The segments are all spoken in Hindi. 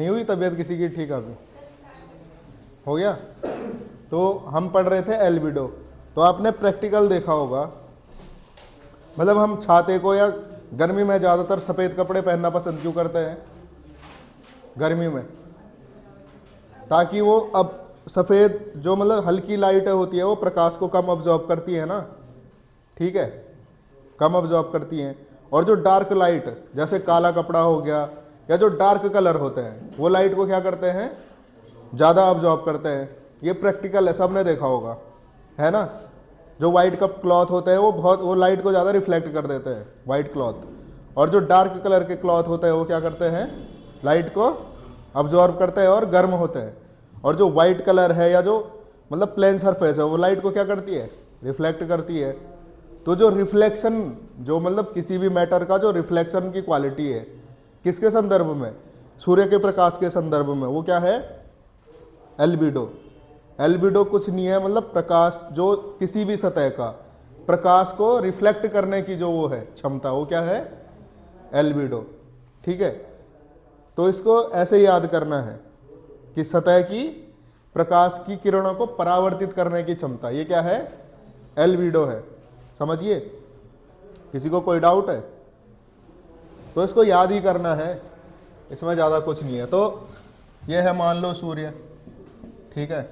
नहीं हुई तबीयत किसी की ठीक? अभी हो गया। तो हम पढ़ रहे थे एल्बिडो। तो आपने प्रैक्टिकल देखा होगा, मतलब हम छाते को या गर्मी में ज़्यादातर सफ़ेद कपड़े पहनना पसंद क्यों करते हैं? गर्मी में, ताकि वो अब सफ़ेद जो मतलब हल्की लाइट होती है वो प्रकाश को कम अब्जॉर्ब करती है ना, ठीक है, कम अब्जॉर्ब करती हैं। और जो डार्क लाइट जैसे काला कपड़ा हो गया या जो डार्क कलर होते हैं वो लाइट को क्या करते हैं? ज़्यादा अब्जॉर्ब करते हैं। ये प्रैक्टिकल है, सबने देखा होगा, है ना। जो वाइट कप क्लॉथ होते हैं वो लाइट को ज़्यादा रिफ्लेक्ट कर देते हैं, वाइट क्लॉथ। और जो डार्क कलर के क्लॉथ होते हैं वो क्या करते हैं? लाइट को अब्जॉर्ब करते हैं और गर्म होते हैं। और जो वाइट कलर है या जो मतलब प्लेन सरफेस है वो लाइट को क्या करती है? रिफ्लेक्ट करती है। तो जो रिफ्लेक्शन, जो मतलब किसी भी मैटर का जो रिफ्लेक्शन की क्वालिटी है, किसके संदर्भ में? सूर्य के प्रकाश के संदर्भ में, वो क्या है? एल्बिडो। एल्बिडो कुछ नहीं है, मतलब प्रकाश जो किसी भी सतह का प्रकाश को रिफ्लेक्ट करने की जो वो है क्षमता, वो क्या है? एल्बिडो, ठीक है। तो इसको ऐसे याद करना है कि सतह की प्रकाश की किरणों को परावर्तित करने की क्षमता, ये क्या है? एल्बिडो है। समझिए। किसी को कोई डाउट है? तो इसको याद ही करना है, इसमें ज़्यादा कुछ नहीं है। तो ये है मान लो सूर्य, ठीक है,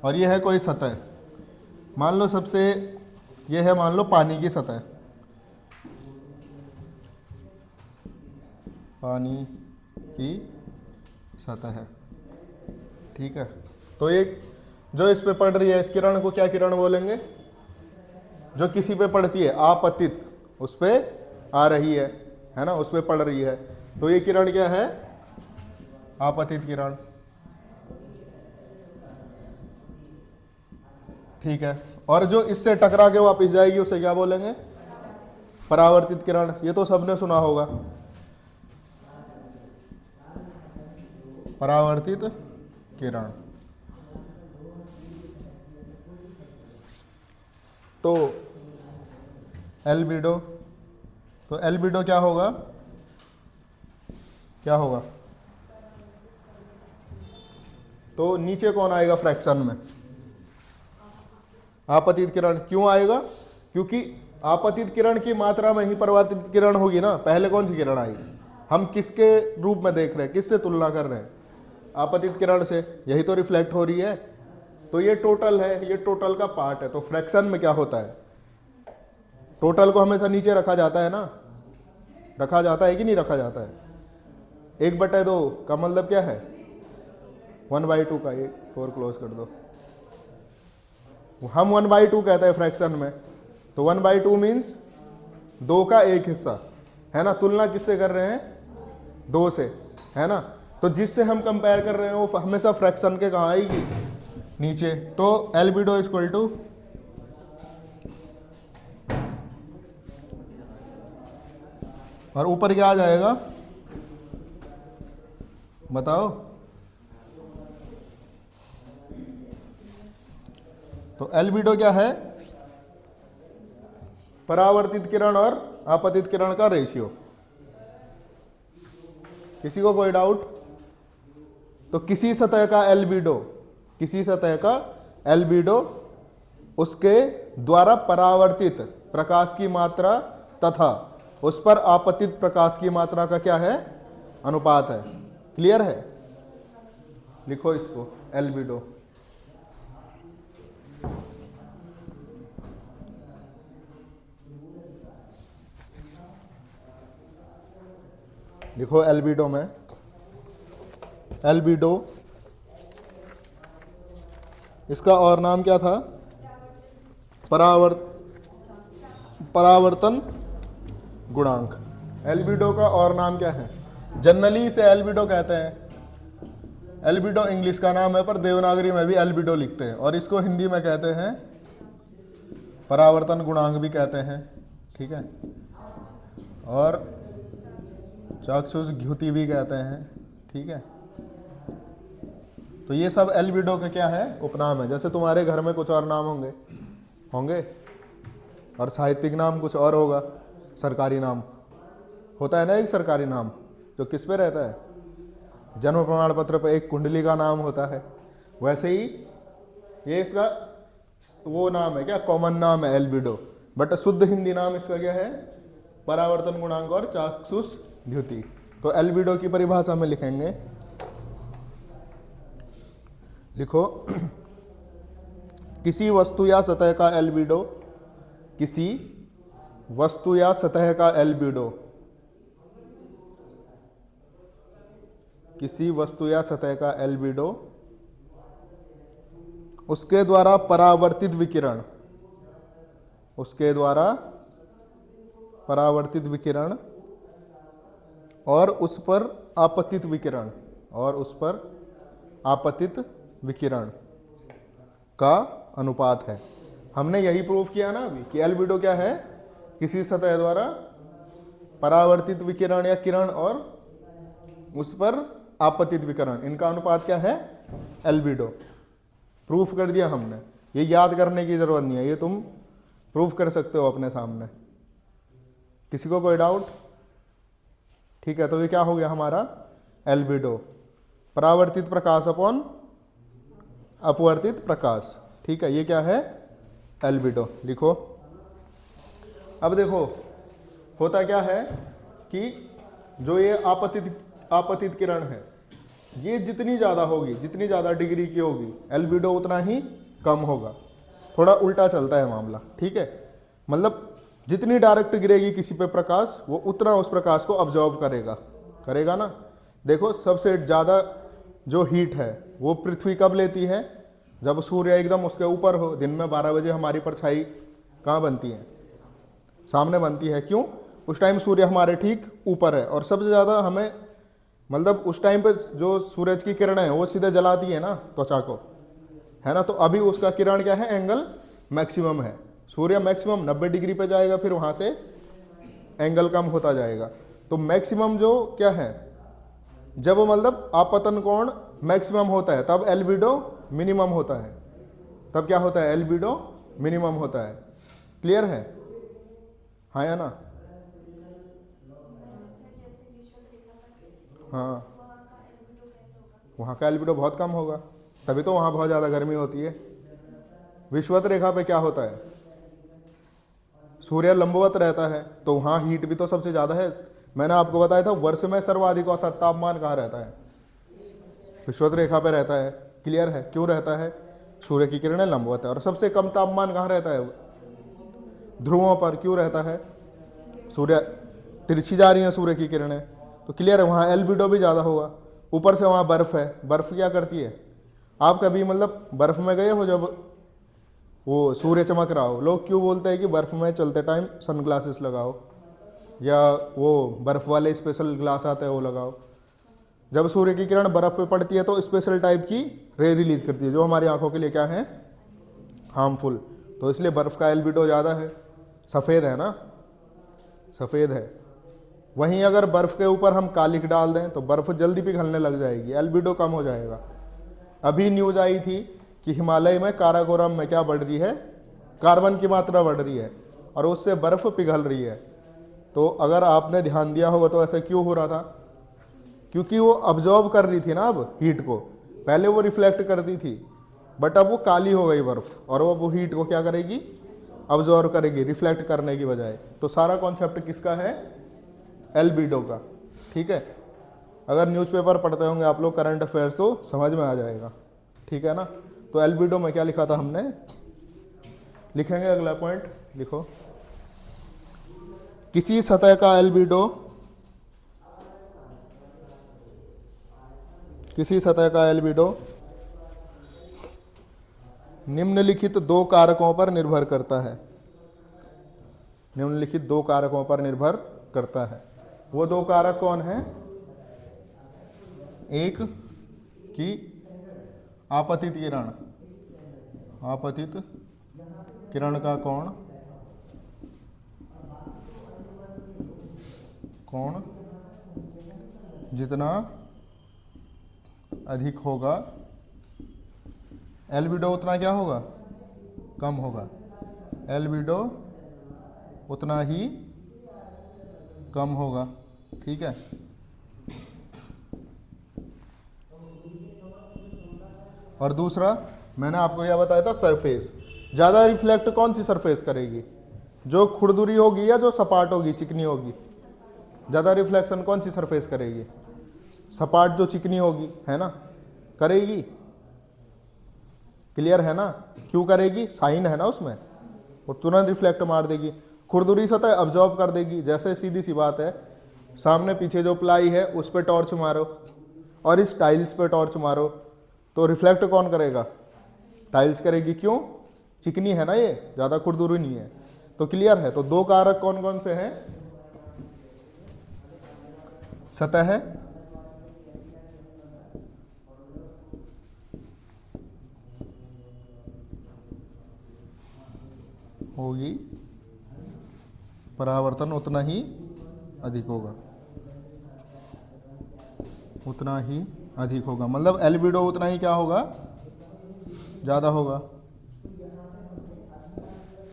और ये है कोई सतह, मान लो सबसे, ये है मान लो पानी की सतह, पानी की सतह है, ठीक है। तो एक जो इस पे पड़ रही है इस किरण को क्या किरण बोलेंगे? जो किसी पे पड़ती है, आपतित, उस पे आ रही है ना, उस पे पड़ रही है, तो ये किरण क्या है? आपतित किरण, ठीक है। और जो इससे टकरा के वापस जाएगी उसे क्या बोलेंगे? परावर्तित किरण। ये तो सबने सुना होगा, परावर्तित किरण। तो एल्बिडो, तो एल्बिडो क्या होगा? क्या होगा? तो नीचे कौन आएगा फ्रैक्शन में? आपतित किरण। क्यों आएगा? क्योंकि आपतित किरण की मात्रा में ही परावर्तित किरण होगी ना। पहले कौन सी किरण आएगी? हम किसके रूप में देख रहे हैं, किससे तुलना कर रहे हैं? आपतित किरण से, यही तो रिफ्लेक्ट हो रही है। तो ये टोटल है, ये टोटल का पार्ट है। तो फ्रैक्शन में क्या होता है? टोटल को हमेशा नीचे रखा जाता है ना, रखा जाता है कि नहीं रखा जाता है? 1/2 का मतलब क्या है? 1/2 का। एक और क्लोज कर दो। हम 1/2 कहते हैं फ्रैक्शन में। तो 1/2 मीन्स 2 का 1 हिस्सा, है ना। तुलना किससे कर रहे हैं? 2 से, है ना। तो जिससे हम कंपेयर कर रहे हैं वो हमेशा फ्रैक्शन के कहाँ आएगी? नीचे। तो एल्बिडो इक्वल टू, और ऊपर क्या आ जाएगा बताओ? तो एल्बिडो क्या है? परावर्तित किरण और आपतित किरण का रेशियो। किसी को कोई डाउट? तो किसी सतह का एल्बिडो, किसी सतह का एल्बिडो उसके द्वारा परावर्तित प्रकाश की मात्रा तथा उस पर आपतित प्रकाश की मात्रा का क्या है? अनुपात है। क्लियर है? लिखो इसको, एल्बिडो। लिखो एल्बिडो में, एल्बिडो, इसका और नाम क्या था? परावर्तन गुणांक। एल्बिडो का और नाम क्या है? जनरली इसे एल्बिडो कहते हैं। एल्बिडो इंग्लिश का नाम है, पर देवनागरी में भी एल्बिडो लिखते हैं, और इसको हिंदी में कहते हैं परावर्तन गुणांक भी कहते हैं, ठीक है। और चाक्षुष घ्युति भी कहते हैं, ठीक है। तो ये सब एल्बिडो के क्या है? उपनाम है। जैसे तुम्हारे घर में कुछ और नाम होंगे और साहित्यिक नाम कुछ और होगा, सरकारी नाम होता है ना, एक सरकारी नाम जो किस पे रहता है? जन्म प्रमाण पत्र पर एक कुंडली का नाम होता है, वैसे ही ये इसका वो नाम है क्या, कॉमन नाम है एल्बिडो, बट शुद्ध हिंदी नाम इसका क्या है, परावर्तन गुणांक और चाक्षुष द्युति। तो एल्बिडो की परिभाषा में लिखेंगे, लिखो किसी वस्तु या सतह का एल्बिडो, किसी वस्तु या सतह का एल्बिडो, किसी वस्तु या सतह का एल्बिडो उसके द्वारा परावर्तित विकिरण, उसके द्वारा परावर्तित विकिरण और उस पर आपतित विकिरण, और उस पर आपतित विकिरण का अनुपात है। हमने यही प्रूव किया ना अभी कि एल्बिडो क्या है, किसी सतह द्वारा परावर्तित विकिरण या किरण और उस पर आपतित विकिरण, इनका अनुपात क्या है, एल्बिडो। प्रूफ कर दिया हमने, ये याद करने की जरूरत नहीं है, ये तुम प्रूफ कर सकते हो अपने सामने। किसी को कोई डाउट? ठीक है, तो ये क्या हो गया हमारा एल्बिडो, परावर्तित प्रकाश अपॉन अपवर्तित प्रकाश। ठीक है, ये क्या है एल्बिडो, लिखो। अब देखो होता क्या है कि जो ये आपतित किरण है, ये जितनी ज़्यादा होगी, जितनी ज़्यादा डिग्री की होगी, एल्बिडो उतना ही कम होगा। थोड़ा उल्टा चलता है मामला, ठीक है, मतलब जितनी डायरेक्ट गिरेगी किसी पे प्रकाश, वो उतना उस प्रकाश को ऑब्जॉर्व करेगा ना। देखो सबसे ज़्यादा जो हीट है वो पृथ्वी कब लेती है, जब सूर्य एकदम उसके ऊपर हो। दिन में 12 बजे हमारी परछाई कहाँ बनती है, सामने बनती है। क्यों? उस टाइम सूर्य हमारे ठीक ऊपर है, और सबसे ज़्यादा हमें मतलब उस टाइम पे जो सूरज की किरणें हैं वो सीधे जलाती है ना त्वचा को, है ना। तो अभी उसका किरण क्या है, एंगल मैक्सिमम है। सूर्य मैक्सिमम 90 डिग्री पे जाएगा, फिर वहाँ से एंगल कम होता जाएगा। तो मैक्सिमम जो क्या है, जब मतलब आपतन कोण मैक्सिमम होता है तब एल्बिडो मिनिमम होता है। तब क्या होता है, एल्बिडो मिनिमम होता है। क्लियर है? हाँ या ना? हाँ, वहाँ का एल्बिडो बहुत कम होगा, तभी तो वहाँ बहुत ज़्यादा गर्मी होती है। विषुवत रेखा पे क्या होता है, सूर्य लंबवत रहता है, तो वहाँ हीट भी तो सबसे ज़्यादा है। मैंने आपको बताया था वर्ष में सर्वाधिक औसत तापमान कहाँ रहता है, विषुवत रेखा पे रहता है। क्लियर है? क्यों रहता है? सूर्य की किरणें लंबवत है। और सबसे कम तापमान कहाँ रहता है, ध्रुवों पर। क्यों रहता है? सूर्य तिरछी जा रही है सूर्य की किरणें, तो क्लियर है वहाँ एल्बिडो भी ज़्यादा होगा। ऊपर से वहाँ बर्फ़ है, बर्फ़ क्या करती है, आप कभी मतलब बर्फ़ में गए हो जब वो सूर्य चमक रहा हो? लोग क्यों बोलते हैं कि बर्फ़ में चलते टाइम सनग्लासेस लगाओ, या वो बर्फ़ वाले स्पेशल ग्लास आते हैं वो लगाओ। जब सूर्य की किरण बर्फ़ पे पड़ती है तो स्पेशल टाइप की रे रिलीज करती है, जो हमारी आंखों के लिए क्या है, हार्मफुल। तो इसलिए बर्फ़ का एल्बिडो ज़्यादा है। सफ़ेद है ना, सफ़ेद है। वहीं अगर बर्फ़ के ऊपर हम कालिक डाल दें तो बर्फ़ जल्दी पिघलने लग जाएगी, एल्बिडो कम हो जाएगा। अभी न्यूज़ आई थी कि हिमालय में काराकोरम में क्या बढ़ रही है, कार्बन की मात्रा बढ़ रही है, और उससे बर्फ़ पिघल रही है। तो अगर आपने ध्यान दिया होगा तो ऐसा क्यों हो रहा था, क्योंकि वो अब्जॉर्ब कर रही थी ना अब हीट को। पहले वो रिफ्लेक्ट करती थी, बट अब वो काली हो गई बर्फ़, और वो हीट को क्या करेगी, अब्जॉर्ब करेगी, रिफ्लेक्ट करने की बजाय। तो सारा कॉन्सेप्ट किसका है, एल्बिडो का। ठीक है, अगर न्यूज़पेपर पढ़ते होंगे आप लोग, करंट अफेयर्स, तो समझ में आ जाएगा। ठीक है ना। तो एल्बिडो में क्या लिखा था हमने, लिखेंगे अगला पॉइंट, लिखो। किसी सतह का एल्बिडो, किसी सतह का एल्बिडो निम्नलिखित दो कारकों पर निर्भर करता है। निम्नलिखित दो कारकों पर निर्भर करता है। वो दो कारक कौन हैं? एक की आपतित किरण, आपतित किरण का कोण जितना अधिक होगा, एल्बिडो उतना क्या होगा, कम होगा। एल्बिडो उतना ही कम होगा। ठीक है, और दूसरा मैंने आपको यह बताया था सरफेस। ज़्यादा रिफ्लेक्ट कौन सी सरफेस करेगी, जो खुरदुरी होगी या जो सपाट होगी, चिकनी होगी? ज़्यादा रिफ्लेक्शन कौन सी सरफेस करेगी? सपाट जो चिकनी होगी, है ना, करेगी। क्लियर है ना? क्यों करेगी? साइन है ना उसमें, वो तुरंत रिफ्लेक्ट मार देगी। खुरदुरी सतह अब्जॉर्ब कर देगी। जैसे सीधी सी बात है, सामने पीछे जो प्लाई है उस पर टॉर्च मारो और इस टाइल्स पे टॉर्च मारो, तो रिफ्लेक्ट कौन करेगा? टाइल्स करेगी। क्यों? चिकनी है ना, ये ज़्यादा खुरदुरी नहीं है। तो क्लियर है? तो दो कारक कौन कौन से हैं? सतह होगी, परावर्तन उतना ही अधिक होगा, उतना ही अधिक होगा, मतलब एल्बिडो उतना ही क्या होगा? ज़्यादा होगा।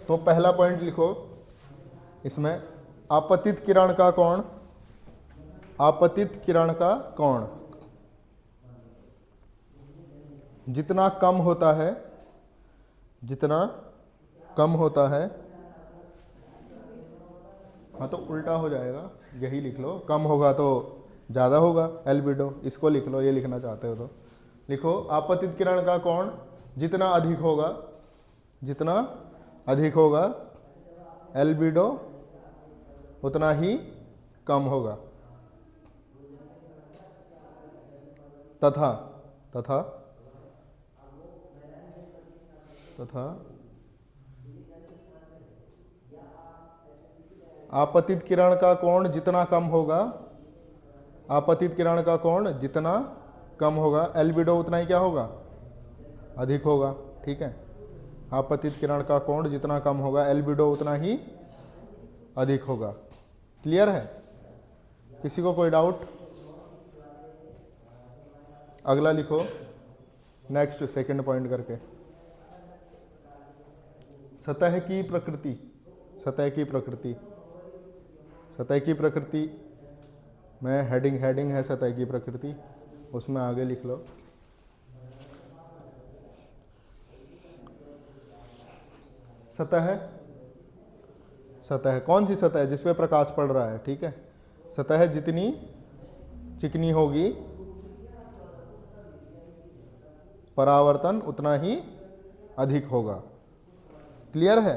तो पहला पॉइंट लिखो इसमें, आपतित किरण का कोण, आपतित किरण का कोण जितना कम होता है, जितना कम होता है, हाँ तो उल्टा हो जाएगा, यही लिख लो, कम होगा तो ज़्यादा होगा एल्बिडो, इसको लिख लो, ये लिखना चाहते हो तो लिखो, आपतित किरण का कोण जितना अधिक होगा, जितना अधिक होगा एल्बिडो उतना ही कम होगा। तथा तथा तथा आपतित किरण का कोण जितना कम होगा, आपतित किरण का कोण जितना कम होगा एल्बिडो उतना ही क्या होगा? अधिक होगा। ठीक है, आपतित किरण का कोण जितना कम होगा एल्बिडो उतना ही अधिक होगा। क्लियर है? किसी को कोई डाउट? अगला लिखो, नेक्स्ट सेकंड पॉइंट करके, सतह की प्रकृति, सतह की प्रकृति, सतह की प्रकृति में हेडिंग है सतह की प्रकृति, उसमें आगे लिख लो। सतह, सतह कौन सी सतह? जिस पे प्रकाश पड़ रहा है। ठीक है, सतह जितनी चिकनी होगी परावर्तन उतना ही अधिक होगा। क्लियर है?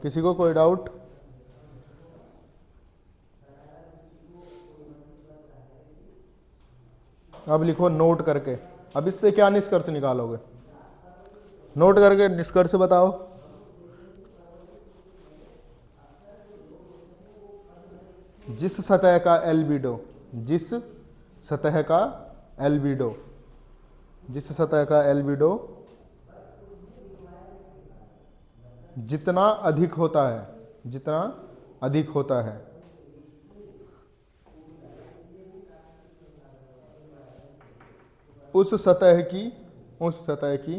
किसी को कोई डाउट? अब लिखो नोट करके। अब इससे क्या निष्कर्ष निकालोगे? नोट करके निष्कर्ष बताओ। जिस सतह का एल्बिडो, जिस सतह का एल्बिडो, जिस सतह का एल्बिडो जितना अधिक होता है, जितना अधिक होता है, उस सतह की, उस सतह की,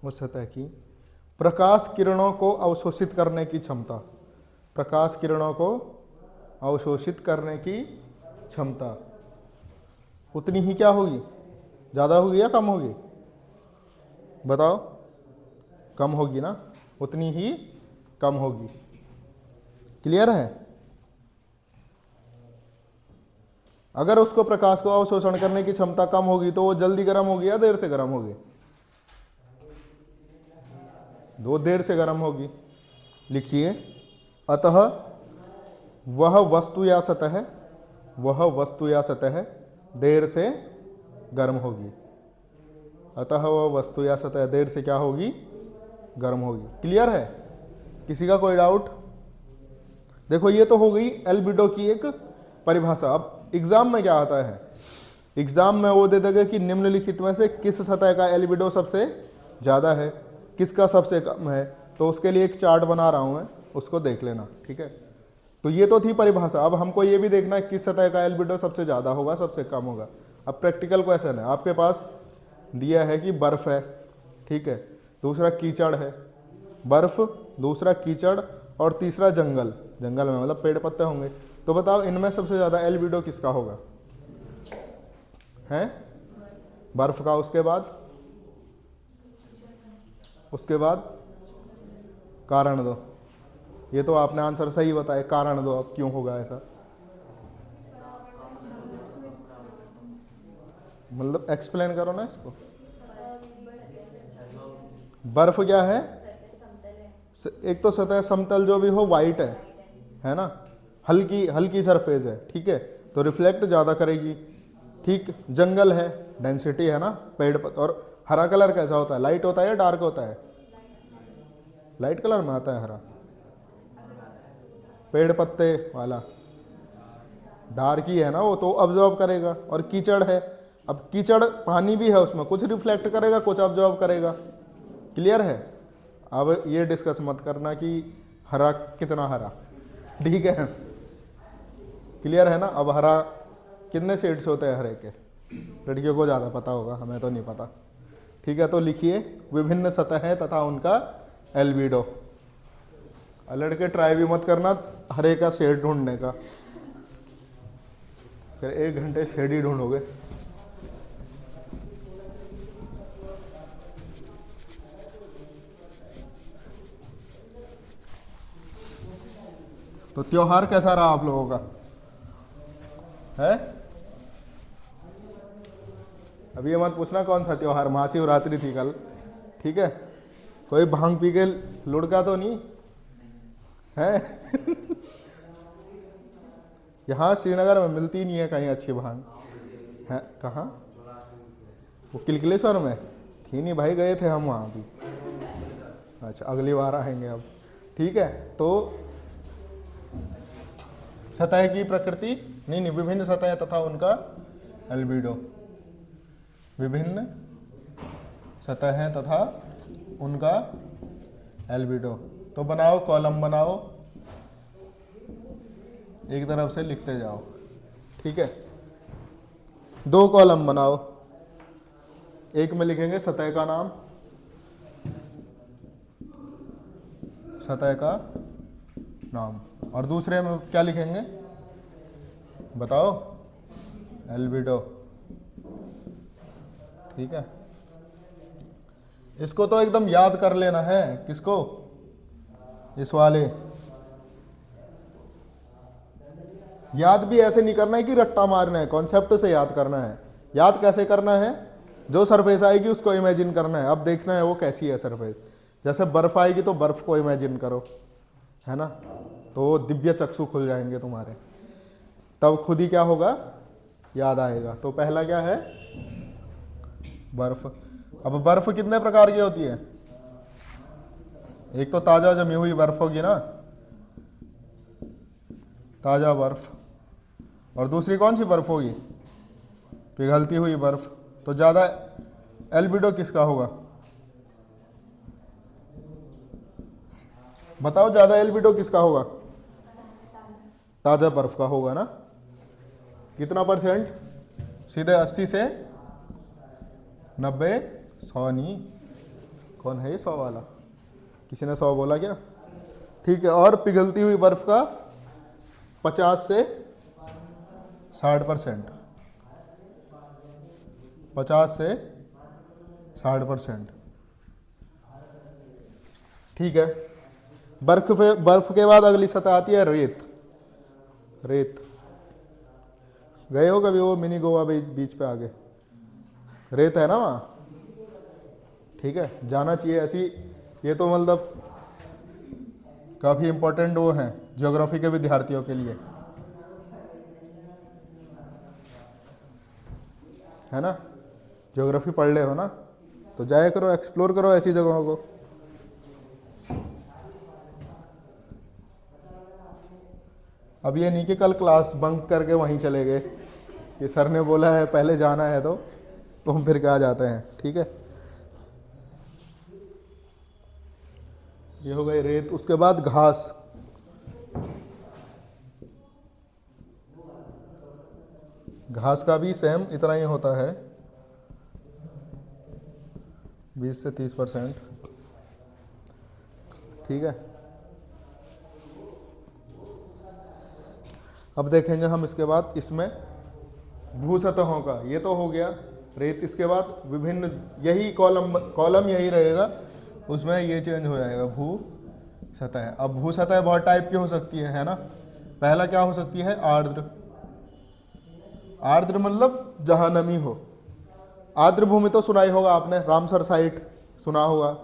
उस सतह की प्रकाश किरणों को अवशोषित करने की क्षमता, प्रकाश किरणों को अवशोषित करने की क्षमता उतनी ही क्या होगी? ज़्यादा होगी या कम होगी? बताओ। कम होगी ना, उतनी ही कम होगी। क्लियर है? अगर उसको प्रकाश को अवशोषण करने की क्षमता कम होगी तो वो जल्दी गर्म होगी या देर से गर्म होगी? वो देर से गर्म होगी। लिखिए, अतः वह वस्तु या सतह, वह वस्तु या सतह देर से गर्म होगी। अतः वह वस्तु या सतह देर से क्या होगी? गर्म होगी। क्लियर है? किसी का कोई डाउट? देखो, ये तो हो गई एल्बिडो की एक परिभाषा। अब एग्जाम में क्या आता है? एग्जाम में वो दे देगा कि निम्नलिखित में से किस सतह का एल्बिडो सबसे ज़्यादा है, किसका सबसे कम है। तो उसके लिए एक चार्ट बना रहा हूँ मैं, उसको देख लेना। ठीक है, तो ये तो थी परिभाषा। अब हमको ये भी देखना है किस सतह का एल्बिडो सबसे ज़्यादा होगा, सबसे कम होगा। अब प्रैक्टिकल क्वेश्चन है, आपके पास दिया है कि बर्फ़ है, ठीक है, दूसरा कीचड़ है, बर्फ़, दूसरा कीचड़ और तीसरा जंगल, जंगल में मतलब पेड़ पत्ते होंगे। तो बताओ इनमें सबसे ज़्यादा एल्बिडो किसका होगा? हैं? बर्फ का। उसके बाद कारण दो। ये तो आपने आंसर सही बताया, कारण दो अब क्यों होगा ऐसा। मतलब एक्सप्लेन करो ना इसको। बर्फ क्या है? एक तो सतह समतल जो भी हो वाइट है ना, हल्की हल्की सरफेस है, ठीक है, तो रिफ्लेक्ट ज़्यादा करेगी। ठीक, जंगल है, डेंसिटी है ना, पेड़ और हरा कलर कैसा होता है? लाइट होता है या डार्क होता है? लाइट कलर में आता है हरा। पेड़ पत्ते वाला डार्क ही है ना, वो तो ऑब्जॉर्व करेगा। और कीचड़ है, अब कीचड़ पानी भी है, उसमें कुछ रिफ्लेक्ट करेगा कुछ ऑब्जॉर्व करेगा। क्लियर है? अब ये डिस्कस मत करना कि हरा कितना हरा, ठीक है? क्लियर है ना? अब हरा कितने शेड्स होते हैं हरे के? लड़कियों को ज़्यादा पता होगा, हमें तो नहीं पता। ठीक है, तो लिखिए विभिन्न सतहें तथा उनका एल्बिडो। लड़के ट्राई भी मत करना हरे का शेड ढूंढने का, फिर 1 घंटे शेड ही ढूंढोगे। तो त्योहार कैसा रहा आप लोगों का? है? अभी ये मत पूछना कौन सा त्योहार, महाशिवरात्रि थी कल, ठीक है? कोई भांग पी के लुढ़का तो नहीं है? यहाँ श्रीनगर में मिलती नहीं है कहीं अच्छी भांग है। कहाँ? वो किलकिलेश्वर में थी नहीं भाई, गए थे हम वहाँ भी। अच्छा, अगली बार आएंगे अब, ठीक है? तो सतह की प्रकृति, नहीं, विभिन्न सतह तथा उनका एल्बिडो। विभिन्न सतहें तथा उनका एल्बिडो। तो बनाओ, कॉलम बनाओ, एक तरफ से लिखते जाओ, ठीक है? 2 कॉलम बनाओ, एक में लिखेंगे सतह का नाम, सतह का नाम, और दूसरे में क्या लिखेंगे बताओ? एल्बिडो, ठीक है? इसको तो एकदम याद कर लेना है। किसको? इस वाले। याद भी ऐसे नहीं करना है कि रट्टा मारना है, कॉन्सेप्ट से याद करना है। याद कैसे करना है? जो सरफेस आएगी उसको इमेजिन करना है। अब देखना है वो कैसी है सरफेस। जैसे बर्फ आएगी तो बर्फ को इमेजिन करो, है ना, तो दिव्य चक्षु खुल जाएंगे तुम्हारे, तब खुद ही क्या होगा, याद आएगा। तो पहला क्या है? बर्फ। अब बर्फ कितने प्रकार की होती है? एक तो ताजा जमी हुई बर्फ होगी ना, ताजा बर्फ, और दूसरी कौन सी बर्फ होगी? पिघलती हुई बर्फ। तो ज़्यादा एल्बिडो किसका होगा बताओ? ज़्यादा एल्बिडो किसका होगा? ताजा बर्फ का होगा ना। कितना %? सीधे 80 से 90, 100 नहीं। कौन है ये 100 वाला? किसी ने 100 बोला क्या? ठीक है, और पिघलती हुई बर्फ का 50 से 60%, 50 से 60%, ठीक है? बर्फ के बाद अगली सतह आती है रेत। रेत गए हो कभी? वो मिनी गोवा बीच पे आगे रेत है ना वहाँ, ठीक है, जाना चाहिए ऐसी। ये तो मतलब काफ़ी इंपॉर्टेंट वो है ज्योग्राफी के विद्यार्थियों के लिए, है ना? ज्योग्राफी पढ़ ले हो ना, तो जाया करो, एक्सप्लोर करो ऐसी जगहों को। अब ये नहीं कि कल क्लास बंक करके वहीं चले गए कि सर ने बोला है पहले जाना है तो हम फिर क्या जाते हैं, ठीक है? ये हो गई रेत। उसके बाद घास। घास का भी सेम इतना ही होता है, 20 से 30%, ठीक है? अब देखेंगे हम इसके बाद इसमें भू सतहों का, ये तो हो गया रेत। इसके बाद विभिन्न, यही कॉलम यही रहेगा, उसमें ये चेंज हो जाएगा भू सतह। अब भू सतह बहुत टाइप की हो सकती है ना। पहला क्या हो सकती है, आर्द्र। आर्द्र मतलब जहां नमी हो। आर्द्र भूमि तो सुना ही होगा आपने, रामसर साइट सुना होगा।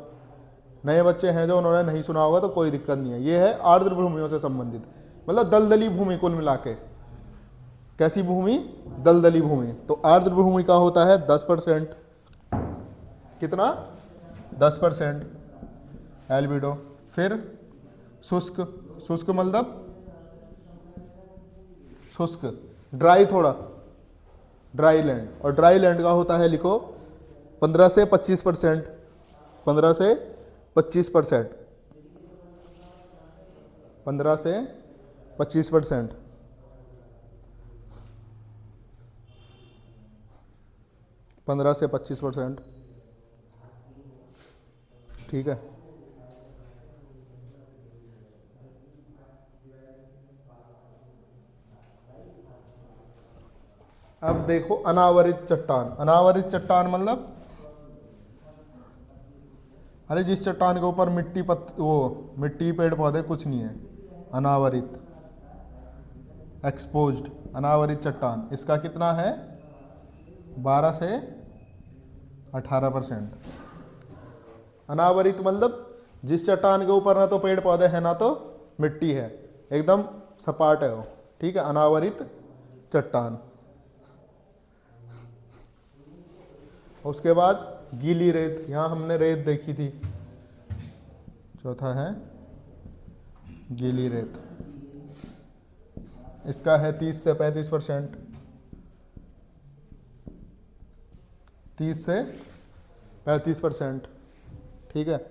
नए बच्चे हैं जो उन्होंने नहीं सुना होगा तो कोई दिक्कत नहीं है। ये है आर्द्र भूमियों से संबंधित, मतलब दलदली भूमि कुल मिला के। कैसी भूमि, दलदली भूमि। तो आर्द्र भूमि का होता है 10%। कितना, 10% एल्बिडो। फिर शुष्क, शुष्क मतलब शुष्क, ड्राई, थोड़ा ड्राई लैंड। और ड्राई लैंड का होता है, लिखो 15 से 25%। 15 से 25%, 15 से 25%। पंद्रह से 25%, ठीक है। अब देखो अनावरित चट्टान। अनावरित चट्टान मतलब, अरे जिस चट्टान के ऊपर मिट्टी पेड़ पौधे कुछ नहीं है, अनावरित, एक्सपोज्ड, अनावरित चट्टान। इसका कितना है, 12 से 18%। अनावरित मतलब जिस चट्टान के ऊपर ना तो पेड़ पौधे हैं ना तो मिट्टी है, एकदम सपाट है वो, ठीक है, अनावरित चट्टान। उसके बाद गीली रेत, यहाँ हमने रेत देखी थी। चौथा है गीली रेत, इसका है 30 से 35%। 30 से 35%, ठीक है।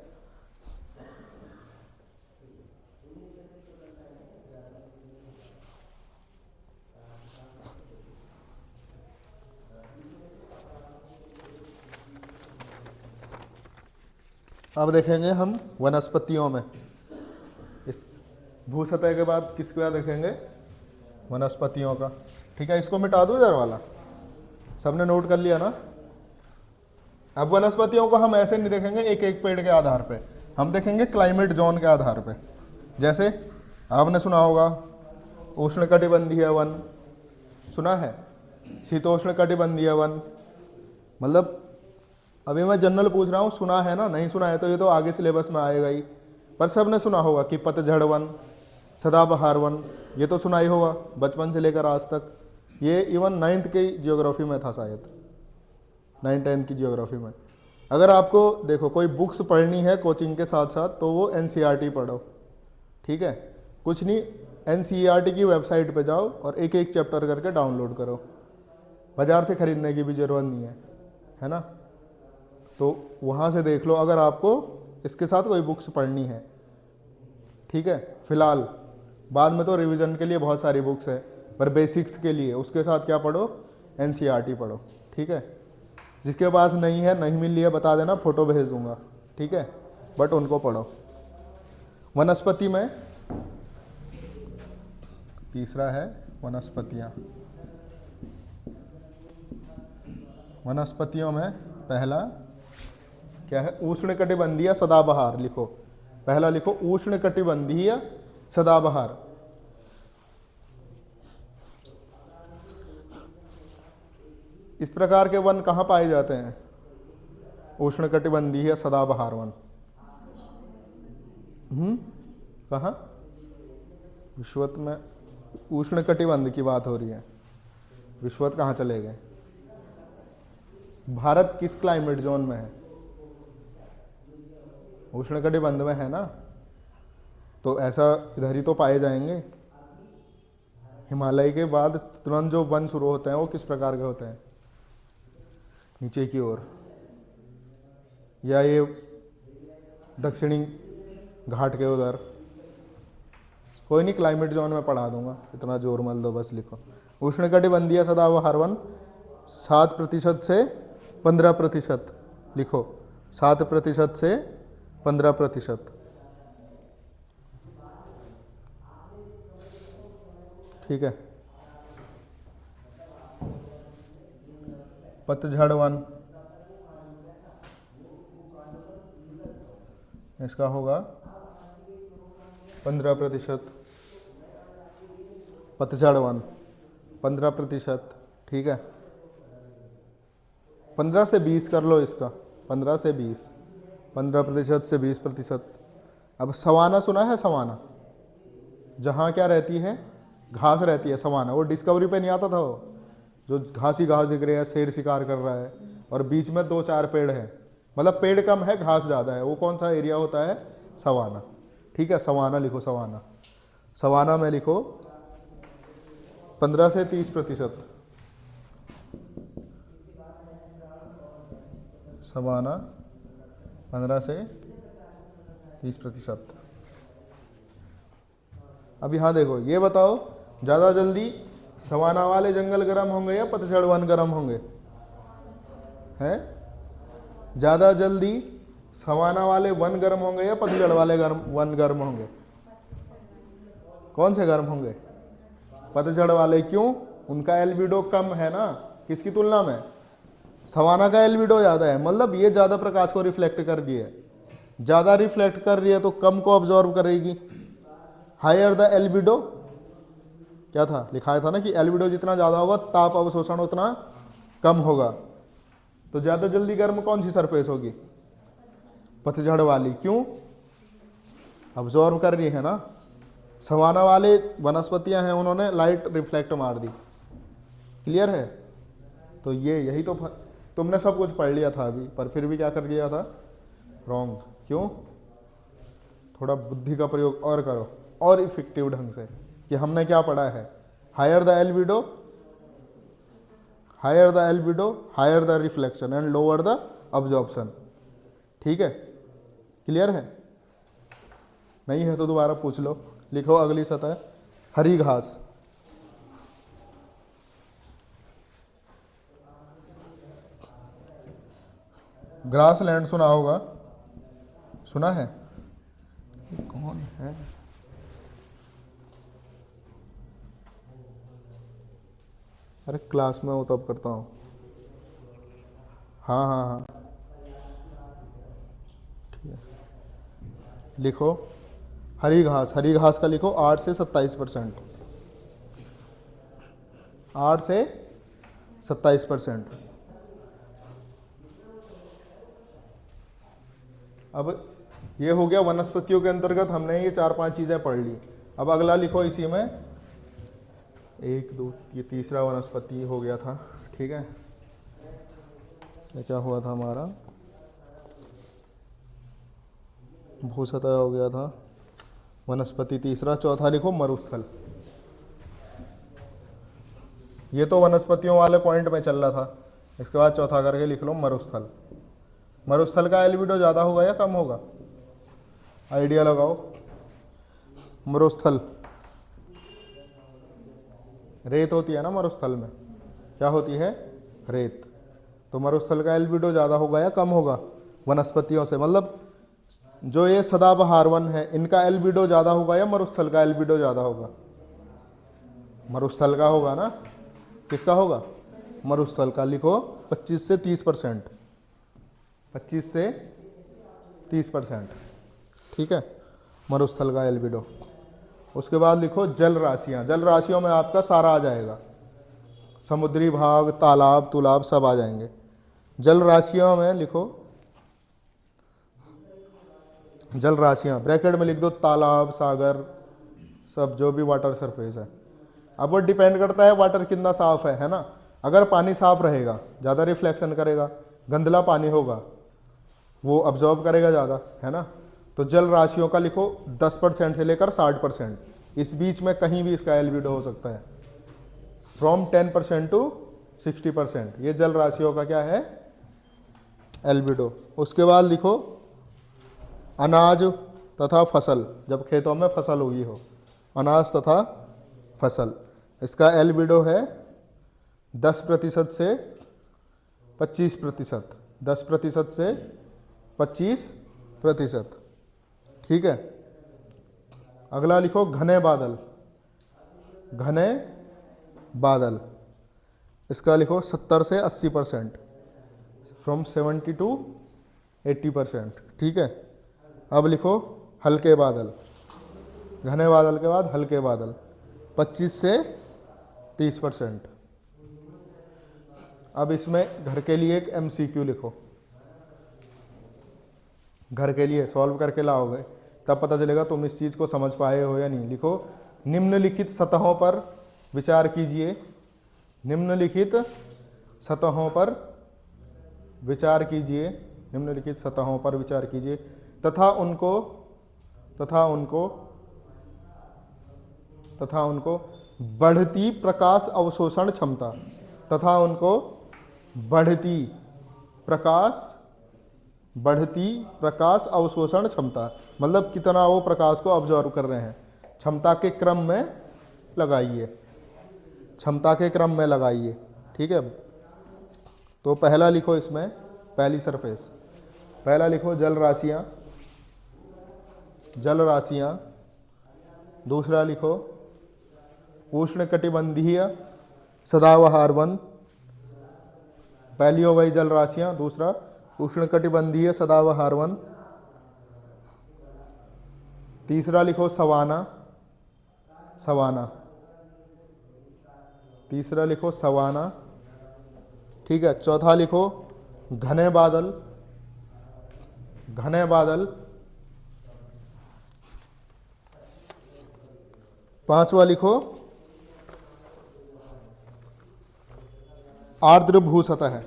अब देखेंगे हम वनस्पतियों में, इस भू सतह के बाद किसके बाद देखेंगे, वनस्पतियों का, ठीक है। इसको मिटा दूं इधर वाला, सबने नोट कर लिया ना। अब वनस्पतियों को हम ऐसे नहीं देखेंगे एक एक पेड़ के आधार पे, हम देखेंगे क्लाइमेट जोन के आधार पे। जैसे आपने सुना होगा उष्णकटिबंधीय वन, सुना है, शीतोष्णकटिबंधीय वन। मतलब अभी मैं जनरल पूछ रहा हूँ, सुना है ना, नहीं सुना है तो ये तो आगे सिलेबस में आएगा ही। पर सबने सुना होगा कि पतझड़ वन, सदाबहार वन, ये तो सुना ही होगा बचपन से लेकर आज तक। ये इवन 9th की जियोग्राफी में था शायद, 9th-10th की जियोग्राफी में। अगर आपको देखो कोई बुक्स पढ़नी है कोचिंग के साथ साथ तो वो NCERT पढ़ो, ठीक है। कुछ नहीं, NCERT की वेबसाइट पे जाओ और एक एक चैप्टर करके डाउनलोड करो, बाज़ार से ख़रीदने की भी ज़रूरत नहीं है ना। तो वहाँ से देख लो अगर आपको इसके साथ कोई बुक्स पढ़नी है, ठीक है। फ़िलहाल बाद में तो रिवीजन के लिए बहुत सारी बुक्स है, पर बेसिक्स के लिए उसके साथ क्या पढ़ो, NCERT पढ़ो, ठीक है। जिसके पास नहीं है, नहीं मिल रही है, बता देना, फ़ोटो भेज दूंगा, ठीक है, बट उनको पढ़ो। वनस्पति में तीसरा है वनस्पतियाँ। वनस्पतियों में पहला क्या है, उष्णकटिबंधीय सदाबहार। लिखो, पहला लिखो उष्णकटिबंधीय सदाबहार। इस प्रकार के वन कहाँ पाए जाते हैं, उष्णकटिबंधीय सदाबहार वन। कहाँ, विश्वत में, उष्णकटिबंध की बात हो रही है, विश्वत कहाँ चले गए। भारत किस क्लाइमेट जोन में है, उष्णकटिबंध में है ना, तो ऐसा इधर ही तो पाए जाएंगे। हिमालय के बाद तुरंत जो वन शुरू होते हैं वो किस प्रकार के होते हैं, नीचे की ओर, या ये दक्षिणी घाट के उधर। कोई नहीं, क्लाइमेट जोन में पढ़ा दूंगा, इतना जोर मत दो, बस लिखो उष्णकटिबंधीय सदाबहार वन 7% से 15%। लिखो 7% से 15%, ठीक है। पतझड़ 1, इसका होगा 15%। पतझड़ 1 15%, ठीक है। 15 से 20 कर लो इसका, 15 से 20, 15% से 20%। अब सवाना सुना है? सवाना जहाँ क्या रहती है, घास रहती है। सवाना वो डिस्कवरी पे नहीं आता था, वो जो घास ही घास दिख रही है, शेर शिकार कर रहा है और बीच में 2-4 पेड़ है, मतलब पेड़ कम है घास ज़्यादा है, वो कौन सा एरिया होता है? सवाना, ठीक है। सवाना लिखो, सवाना। सवाना में लिखो 15 से 30%। सवाना 15 से 30%। अब यहाँ देखो, ये बताओ ज़्यादा जल्दी सवाना वाले जंगल गर्म होंगे या पतझड़ 1 गर्म होंगे? हैं? ज़्यादा जल्दी सवाना वाले 1 गर्म होंगे या पतझड़ वाले 1 गर्म होंगे? कौन से गर्म होंगे? पतझड़ वाले। क्यों? उनका एल्बिडो कम है ना, किसकी तुलना में? सवाना का एल्बिडो ज़्यादा है, मतलब ये ज़्यादा प्रकाश को रिफ्लेक्ट कर रही है। ज़्यादा रिफ्लेक्ट कर रही है तो कम को ऑब्जॉर्व करेगी। हायर द एल्बिडो, क्या था लिखाया था ना कि एल्बिडो जितना ज़्यादा होगा ताप अवशोषण उतना कम होगा। तो ज़्यादा जल्दी गर्म कौन सी सरफेस होगी? पतझड़ वाली। क्यों? ऑब्जॉर्व कर रही है ना। सवाना वाले वनस्पतियां हैं, उन्होंने लाइट रिफ्लेक्ट मार दी। क्लियर है? तो यही तो तुमने सब कुछ पढ़ लिया था अभी, पर फिर भी क्या कर दिया था? रॉन्ग। क्यों? थोड़ा बुद्धि का प्रयोग और करो, और इफेक्टिव ढंग से, कि हमने क्या पढ़ा है। Higher the albedo, higher the albedo, higher the reflection and lower the absorption. ठीक है? क्लियर है? नहीं है तो दोबारा पूछ लो। लिखो अगली सतह, हरी घास। ग्रास लैंड सुना होगा, सुना है? ये कौन है? अरे क्लास में हो तब करता हूँ। हाँ हाँ हाँ, ठीक है। लिखो हरी घास। हरी घास का लिखो 8 से 27%। 8 से 27%। अब ये हो गया वनस्पतियों के अंतर्गत, हमने ये 4-5 चीज़ें पढ़ ली। अब अगला लिखो इसी में, 1 2, ये तीसरा वनस्पति हो गया था। ठीक है? ये क्या हुआ था हमारा? भूसतह हो गया था, वनस्पति तीसरा। चौथा लिखो मरुस्थल। ये तो वनस्पतियों वाले पॉइंट में चल रहा था, इसके बाद चौथा करके लिख लो मरुस्थल। मरुस्थल का एल्बिडो ज़्यादा होगा या कम होगा? आइडिया लगाओ। मरुस्थल रेत होती है ना, मरुस्थल में क्या होती है? रेत। तो मरुस्थल का एल्बिडो ज़्यादा होगा या कम होगा वनस्पतियों से? मतलब जो ये सदाबहार वन है, इनका एल्बिडो ज़्यादा होगा या मरुस्थल का एल्बिडो ज़्यादा होगा? मरुस्थल का होगा ना। किसका होगा? मरुस्थल का। लिखो 25 से 30%। 25 से 30%। ठीक है? मरुस्थल का एल्बिडो। उसके बाद लिखो जल राशियाँ। जल राशियों में आपका सारा आ जाएगा, समुद्री भाग, तालाब तुलाब सब आ जाएंगे। जल राशियों में लिखो, जल राशियाँ ब्रैकेट में लिख दो, तालाब सागर सब जो भी वाटर सरफेस है। अब वो डिपेंड करता है वाटर कितना साफ है ना। अगर पानी साफ रहेगा ज़्यादा रिफ्लेक्शन करेगा, गंदला पानी होगा वो अब्जॉर्ब करेगा ज़्यादा, है ना। तो जल राशियों का लिखो 10% से लेकर 60%, इस बीच में कहीं भी इसका एल्बिडो हो सकता है, फ्रॉम 10% टू 60%। ये जल राशियों का क्या है? एल्बिडो। उसके बाद लिखो अनाज तथा फसल, जब खेतों में फसल हुई हो, अनाज तथा फसल, इसका एल्बिडो है 10% से 25%। 10% से 25%। ठीक है? अगला लिखो घने बादल। घने बादल, इसका लिखो 70 से 80%, फ्रॉम 70 टू 80%, ठीक है। अब लिखो हल्के बादल, घने बादल के बाद हल्के बादल 25 से 30%। अब इसमें घर के लिए एक MCQ लिखो, घर के लिए सॉल्व करके लाओगे तब पता चलेगा तुम इस चीज़ को समझ पाए हो या नहीं। लिखो निम्नलिखित सतहों पर विचार कीजिए, निम्नलिखित सतहों पर विचार कीजिए, निम्नलिखित सतहों पर विचार कीजिए तथा उनको बढ़ती प्रकाश अवशोषण क्षमता, तथा उनको बढ़ती प्रकाश अवशोषण क्षमता, मतलब कितना वो प्रकाश को ऑब्जर्व कर रहे हैं, क्षमता के क्रम में लगाइए, क्षमता के क्रम में लगाइए, ठीक है। तो पहला लिखो इसमें, पहली सरफेस, पहला लिखो जल राशियाँ, दूसरा लिखो उष्णकटिबंधीय सदाबहार वन, पहली हो गई जल राशियाँ, दूसरा उष्णकटिबंधीय सदाबहार वन, तीसरा लिखो सवाना, तीसरा लिखो सवाना, ठीक है। चौथा लिखो घने बादल, पांचवा लिखो आर्द्र भू सतह,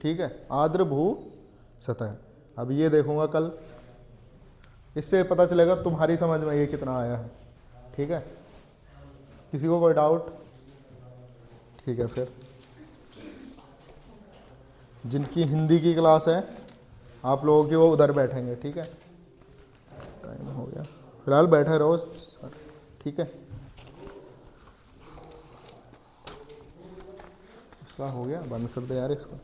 ठीक है, आर्द्र भू सतह। अब ये देखूंगा कल, इससे पता चलेगा तुम्हारी समझ में ये कितना आया है, ठीक है। किसी को कोई डाउट? ठीक है, फिर जिनकी हिंदी की क्लास है आप लोगों की वो उधर बैठेंगे, ठीक है। टाइम हो गया, फिलहाल बैठे रहो सर, ठीक है। इसका हो गया, बंद कर दे यार इसको।